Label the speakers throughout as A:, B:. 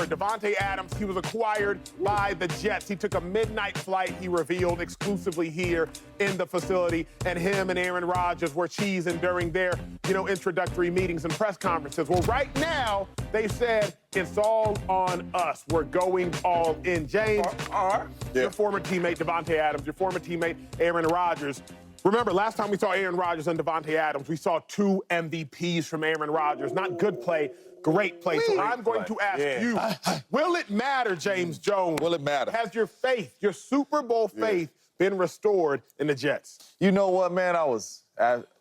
A: covered. Davante Adams, he was acquired by the Jets. He took a midnight flight, he revealed, exclusively here in the facility. And him and Aaron Rodgers were cheesing during their, introductory meetings and press conferences. Well, right now, they said it's all on us. We're going all in. James, your former teammate Davante Adams, your former teammate Aaron Rodgers. Remember, last time we saw Aaron Rodgers and Davante Adams, we saw 2 MVPs from Aaron Rodgers. Not good play, great play. So I'm going to ask you, will it matter, James Jones?
B: Will it matter?
A: Has your faith, your Super Bowl faith, been restored in the Jets?
B: You know what, man? I was,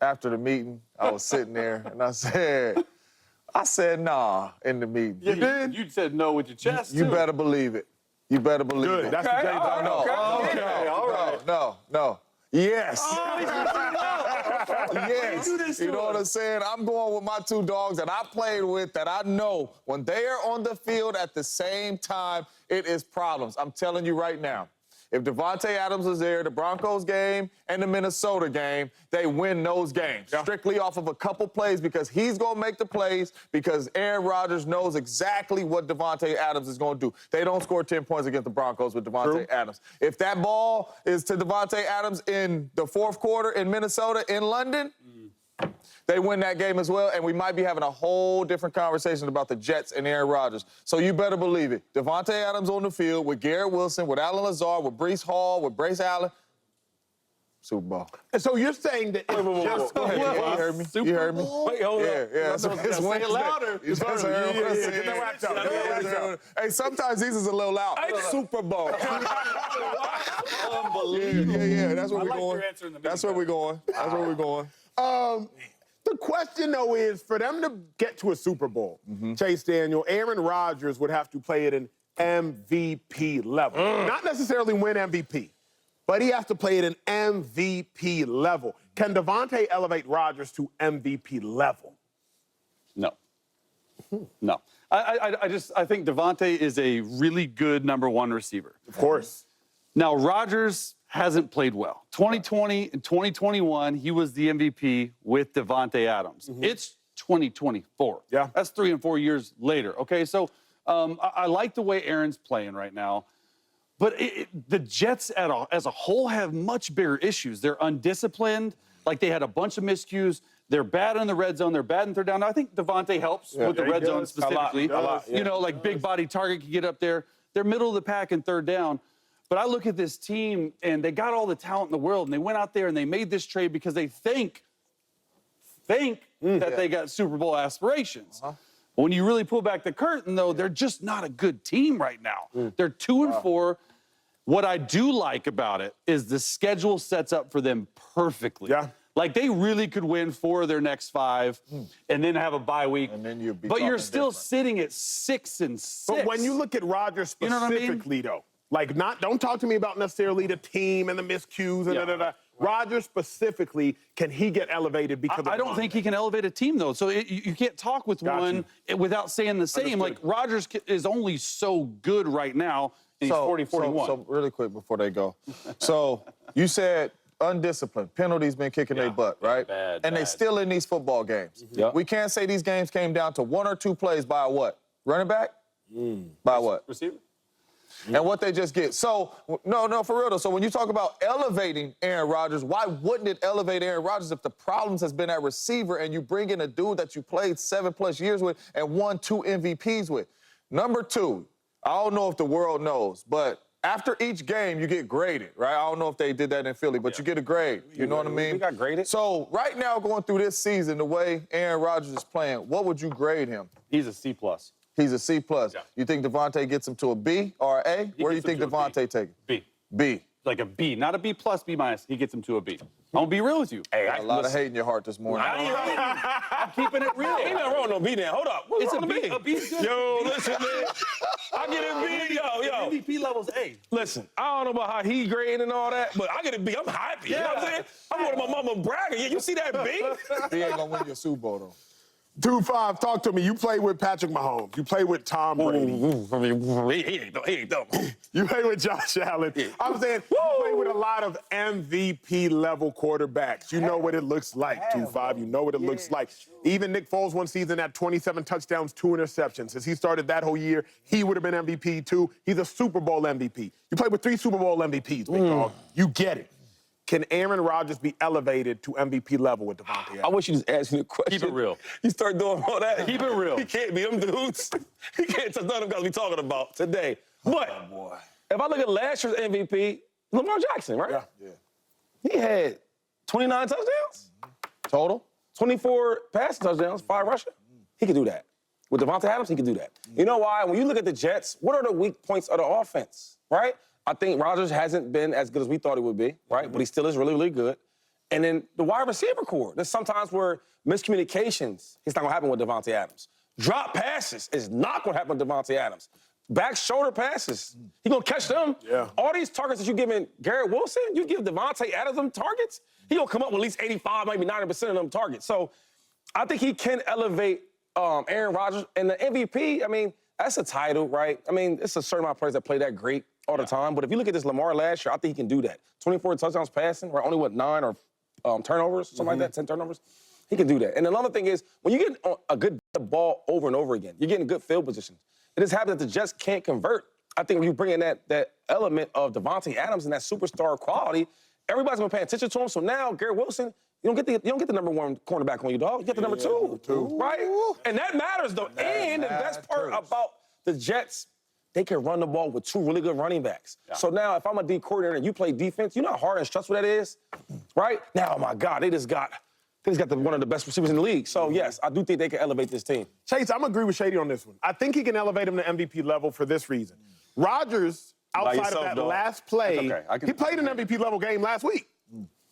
B: after the meeting, I was sitting there, and I said, nah, in the meeting.
A: You did?
C: You said no with your chest,
B: You better believe it. You better believe it.
A: Good. That's the James I know.
B: No. Yes.
C: Oh,
B: yes. You know what I'm saying? I'm going with my 2 dogs that I played with that I know when they are on the field at the same time, it is problems. I'm telling you right now. If Davante Adams was there, the Broncos game and the Minnesota game, they win those games. Strictly off of a couple plays because he's going to make the plays because Aaron Rodgers knows exactly what Davante Adams is going to do. They don't score 10 points against the Broncos with Davante Adams. If that ball is to Davante Adams in the 4th quarter in Minnesota, in London, they win that game as well, and we might be having a whole different conversation about the Jets and Aaron Rodgers. So you better believe it. Davante Adams on the field with Garrett Wilson, with Allen Lazard, with Breece Hall, with Brace Allen. Super Bowl.
A: And so you're saying that it's just...
B: Go ahead. You heard me? You heard me?
C: Wait, hold up.
B: Yeah. It's Wednesday.
C: It louder.
B: Get that wrapped up. Hey, sometimes these is a little loud.
C: It's
B: Super Bowl.
C: Unbelievable.
B: Yeah. That's where we're
C: like
B: going.
C: your answer in the
B: That's where we're going. That's where we're going.
A: The question, though, is for them to get to a Super Bowl, Chase Daniel, Aaron Rodgers would have to play at an MVP level. Not necessarily win MVP, but he has to play at an MVP level. Can Davante elevate Rodgers to MVP level?
C: No. No. I think Davante is a really good number 1 receiver.
A: Of course.
C: Now, Rodgers hasn't played well. 2020 and 2021, he was the MVP with Davante Adams. It's 2024.
A: Yeah.
C: That's 3 and 4 years later. Okay, so I like the way Aaron's playing right now. But the Jets as a whole have much bigger issues. They're undisciplined. Like, they had a bunch of miscues. They're bad in the red zone. They're bad in third down. Now, I think Davante helps with the red zone specifically.
A: A lot.
C: Like big body target can get up there. They're middle of the pack in third down. But I look at this team, and they got all the talent in the world, and they went out there and they made this trade because they think that they got Super Bowl aspirations. But when you really pull back the curtain, though, they're just not a good team right now. They're 2 and 4. What I do like about it is the schedule sets up for them perfectly.
A: Yeah.
C: Like, they really could win 4 of their next 5 and then have a bye week.
B: And then you'd be
C: but you're
B: talking
C: still
B: different.
C: sitting at 6 and 6.
A: But when you look at Rodgers specifically, though, like, don't talk to me about necessarily the team and the miscues and da-da-da. Rodgers specifically, can he get elevated because of
C: I don't think he can elevate a team, though. So you can't talk with one without saying the same. Like, Rodgers is only so good right now, and he's 40-41.
B: So really quick before they go. So you said undisciplined. Penalties been kicking their butt, right? And they still in these football games. We can't say these games came down to 1 or 2 plays by a what? Running back? By what?
C: Receiver?
B: And what they just get. So, no, for real, though. So when you talk about elevating Aaron Rodgers, why wouldn't it elevate Aaron Rodgers if the problems has been at receiver and you bring in a dude that you played 7+ years with and won 2 MVPs with? Number 2, I don't know if the world knows, but after each game, you get graded, right? I don't know if they did that in Philly, but you get a grade. You know what I mean?
C: We got graded.
B: So right now, going through this season, the way Aaron Rodgers is playing, what would you grade him?
C: He's a C+.
B: He's a C+.
C: Yeah.
B: You think Davante gets him to a B or an A? Where do you think Davante take it?
C: B.
B: B.
C: Like a B, not a B+, B-. He gets him to a B. I'm gonna be real with you.
B: Hey, a lot of hate in your heart this morning.
C: I'm keeping it real.
D: Ain't nothing wrong with no B now. Hold up. What's
C: It's a
D: wrong
C: B.
D: with
C: A B is good.
D: Yo, listen, man. I get a B, yo.
C: MVP level's A.
D: Listen, I don't know about how he grading and all that, but I get a B. I'm happy. You know what I'm saying? I'm going to my mama bragging. Yeah, you see that B?
B: He ain't gonna win your Super Bowl, though.
A: 2-5, talk to me. You played with Patrick Mahomes. You played with Tom Brady.
D: He ain't dumb.
A: You played with Josh Allen. I'm saying you played with a lot of MVP-level quarterbacks. You know what it looks like, 2-5. You know what it looks like. Even Nick Foles one season had 27 touchdowns, 2 interceptions. Since he started that whole year, he would have been MVP too. He's a Super Bowl MVP. You played with 3 Super Bowl MVPs, big dog. You get it. Can Aaron Rodgers be elevated to MVP level with Devontae Adams?
D: I wish you just asked me the question.
C: Keep it real.
D: You start doing all that.
C: Keep it real.
D: He can't be them dudes. He can't touch none of them guys we talking about today. But if I look at last year's MVP, Lamar Jackson, right?
B: Yeah.
D: He had 29 touchdowns total, 24 passing touchdowns, 5 rushing. He could do that. With Devontae Adams, he could do that. You know why? When you look at the Jets, what are the weak points of the offense, right? I think Rodgers hasn't been as good as we thought he would be, right? But he still is really, really good. And then the wide receiver core. There's sometimes where miscommunications, it's not going to happen with Devontae Adams. Drop passes is not going to happen with Devontae Adams. Back shoulder passes, he's going to catch them.
A: Yeah.
D: All these targets that you're giving Garrett Wilson, you give Devontae Adams them targets, he's going to come up with at least 85, maybe 90% of them targets. So I think he can elevate Aaron Rodgers. And the MVP, I mean, that's a title, right? I mean, it's a certain amount of players that play that great all the time. But if you look at this Lamar last year, I think he can do that. 24 touchdowns passing, right? Only, 9 or turnovers, something like that, 10 turnovers. He can do that. And another thing is, when you get a good ball over and over again, you're getting good field positions. It just happens that the Jets can't convert. I think when you bring in that element of Devontae Adams and that superstar quality, everybody's been paying attention to him. So now, Garrett Wilson, you don't get the number 1 cornerback on you, dog. You get the number 2, right? And that matters, though. And the best part about the Jets, they can run the ball with 2 really good running backs. Yeah. So now, if I'm a D coordinator and you play defense, you know how hard and stressful that is, right? Now, oh my God, they just got one of the best receivers in the league. So yes, I do think they can elevate this team.
A: Chase, I'm agree with Shady on this one. I think he can elevate him to MVP level for this reason. Rodgers, outside of that last play, he played an MVP level game last week.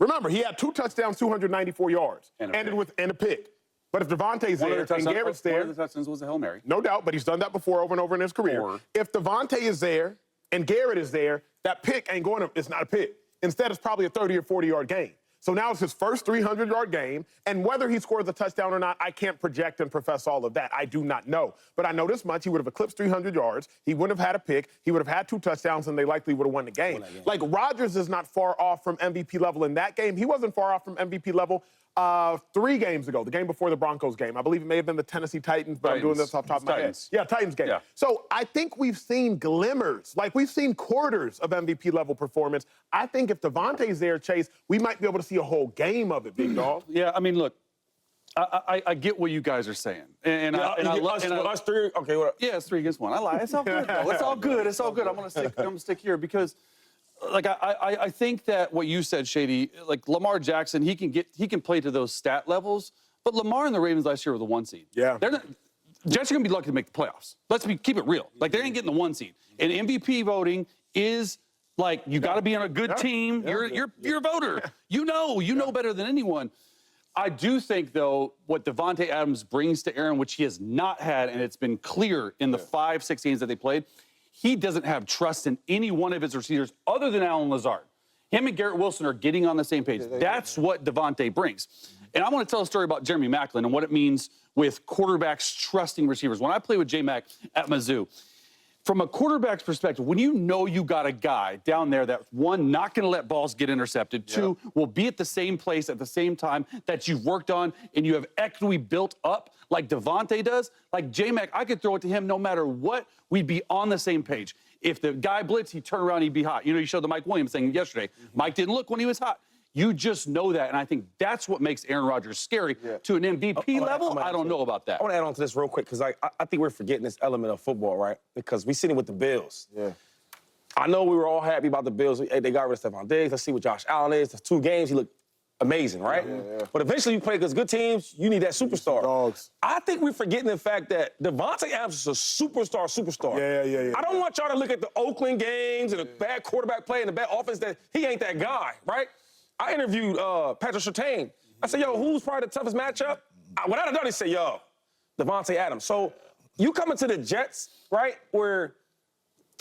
A: Remember, he had 2 touchdowns, 294 yards, ended with a pick. But if Devontae's there and Garrett's there...
C: One of the touchdowns was a Hail Mary.
A: No doubt, but he's done that before over and over in his career. If Devontae is there and Garrett is there, that pick ain't going to... It's not a pick. Instead, it's probably a 30 or 40-yard game. So now it's his first 300-yard game, and whether he scores a touchdown or not, I can't project and profess all of that. I do not know. But I know this much. He would have eclipsed 300 yards. He wouldn't have had a pick. He would have had 2 touchdowns, and they likely would have won the game. Like, Rodgers is not far off from MVP level in that game. He wasn't far off from MVP level 3 games ago, the game before the Broncos game. I believe it may have been the Tennessee Titans, but I'm doing this off the top of my head. Yeah, Titans game. Yeah. So I think we've seen glimmers, like we've seen quarters of MVP level performance. I think if Devontae's there, Chase, we might be able to see a whole game of it, big dog.
C: Yeah, I mean, look, I get what you guys are saying. And I love
D: us 3. Okay, what?
C: Yeah, it's 3 against 1. I lie. It's all good, though. It's all good. It's all good. I'm gonna stick here because like I think that what you said, Shady, like Lamar Jackson, he can play to those stat levels. But Lamar and the Ravens last year were the 1 seed. Yeah. Jets are gonna be lucky to make the playoffs. Keep it real. Like they ain't getting the 1 seed. And MVP voting is like you got to be on a good team. You're a voter. You know better than anyone. I do think, though, what Devontae Adams brings to Aaron, which he has not had, and it's been clear in the 5-6 games that they played, he doesn't have trust in any one of his receivers other than Allen Lazard. Him and Garrett Wilson are getting on the same page. That's what Devontae brings. And I want to tell a story about Jeremy Maclin and what it means with quarterbacks trusting receivers. When I played with J-Mac at Mizzou, from a quarterback's perspective, when you know you got a guy down there that, 1, not going to let balls get intercepted, 2, will be at the same place at the same time that you've worked on and you have equity built up like Devontae does, like J-Mac, I could throw it to him no matter what, we'd be on the same page. If the guy blitzed, he'd turn around, he'd be hot. You know, you showed the Mike Williams thing yesterday. Mike didn't look when he was hot. You just know that, and I think that's what makes Aaron Rodgers scary. To an MVP level, I don't know about that.
D: I want to add on to this real quick, because I think we're forgetting this element of football, right? Because we seen it with the Bills. I know we were all happy about the Bills. Hey, they got rid of Stephon Diggs. Let's see what Josh Allen is. The 2 games, he looked amazing, right? But eventually you play against good teams, you need that superstar.
A: Dogs.
D: I think we're forgetting the fact that Devontae Adams is a superstar. I don't want y'all to look at the Oakland games and the bad quarterback play and the bad offense that he ain't that guy, right? I interviewed Patrick Surtain. I said, yo, who's probably the toughest matchup? Without a doubt, he said, yo, Devontae Adams. So you come into the Jets, right, where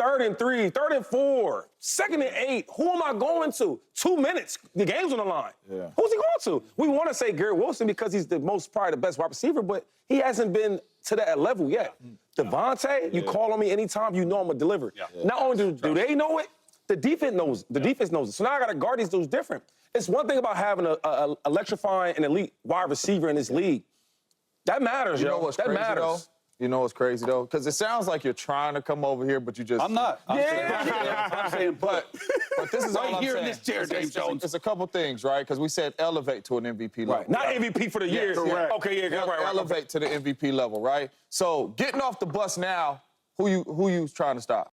D: 3rd and 3, 3rd and 4, 2nd and 8. Who am I going to? 2 minutes. The game's on the line.
B: Yeah.
D: Who's he going to? We want to say Garrett Wilson because he's probably the best wide receiver, but he hasn't been to that level yet. Devontae, you call on me anytime, you know I'm going to deliver. Not only do they know it, the defense knows. The defense knows it. So now I got to guard these dudes different. It's one thing about having a electrifying and elite wide receiver in this league. That matters,
B: You know what's
D: that
B: crazy,
D: matters.
B: though? You know what's crazy, though? Because it sounds like you're trying to come over here, but you just...
C: I'm not. I'm saying,
B: But this is all
C: right
B: I'm
C: here
B: saying.
C: in this chair, James Jones.
B: It's a couple things, right? Because we said elevate to an MVP level.
D: Right. Not MVP for the year.
A: correct.
D: Okay, yeah, right.
B: Elevate to the MVP level, right? So getting off the bus now, who you trying to stop?